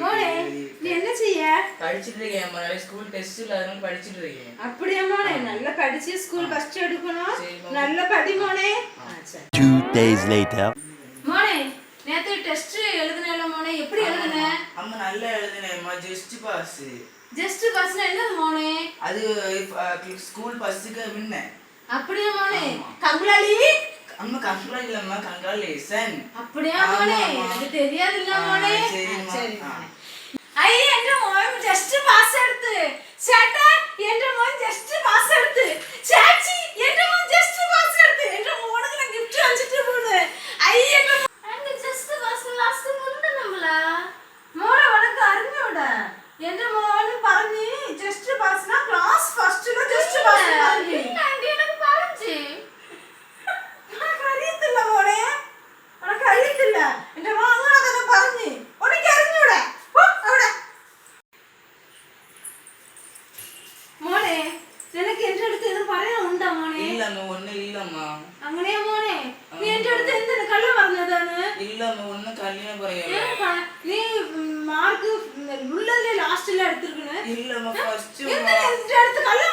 മോനെ നീ என்ன செய்ய படிச்சிட்டு இருக்கேன் அம்மா நாளை ஸ்கூல் டெஸ்ட் இல்ல அதனால படிச்சிட்டு இருக்கேன் அப்படியே மோனே நல்ல படிச்சு ஸ்கூல் ஃபர்ஸ்ட் எடுக்கணும் நல்ல படி மோனே சரி 2 days later மோனே நேத்து டெஸ்ட் எழுதுனேல மோனே எப்படி எழுதுன அம்மா நல்லா எழுதுனேம்மா ஜஸ்ட் பாஸ்னா என்னது மோனே அது ஸ்கூல் ஃபர்ஸ்ட்க்கு வின்ன அப்படியே மோனே கங்குலாலி அம்மா கங்குலாலி இல்லம்மா கங்க்ராச்சுலேஷன் அப்படியே மோனே எனக்கு தெரியாது இல்ல மோனே சரி மோனே ஐ என்ற മോൻ ജസ്റ്റ് പാസ് എടുത്ത് ചേട്ടാ എന്റെ മോൻ ജസ്റ്റ് പാസ് എടുത്ത് ചാച്ചി എന്റെ മോൻ ജസ്റ്റ് പാസ് എടുത്ത് എന്റെ മോൾക്ക് ഞാൻ ഗിഫ്റ്റ് വാങ്ങിച്ചിട്ട് പോണ് ഐ എന്റെ ജസ്റ്റ് പാസ് ലാസ്റ്റ് മുണ്ട നമ്മള മോളെ വണക്ക് അറിഞ്ഞൂടാ എന്റെ മോൻ പറഞ്ഞു ജസ്റ്റ് പാസ്നാ ക്ലാസ് ഫസ്റ്റില് ജസ്റ്റ് പാസ് പറഞ്ഞു ആന്റി എനിക്ക് പറഞ്ഞു എനിക്ക് അറിയത്തില്ല മോളെ എനിക്ക് അറിയത്തില്ല എന്റെ മോൻ അങ്ങനെ പറഞ്ഞു എനിക്ക് അറിഞ്ഞൂടാ മോനെ നിനക്ക് എന്റെ അടുത്ത് ഇത് പറയാനുണ്ടോ മോനെ ഇല്ലമ്മ ഒന്നും ഇല്ലമ്മ അങ്ങനെയാ മോനെ നീ എന്റെ അടുത്ത് എന്തിനാ കള്ള പറഞ്ഞതാണ് ഇല്ലമ്മ ഒന്നും കല്ലിനെ പറയാ നീ മാർക്ക് ഉള്ളതിലെ ലാസ്റ്റില എടുത്തിരിക്കണേ ഇല്ലമ്മ ഫസ്റ്റ് എന്തിനാ എന്റെ അടുത്ത് കള്ള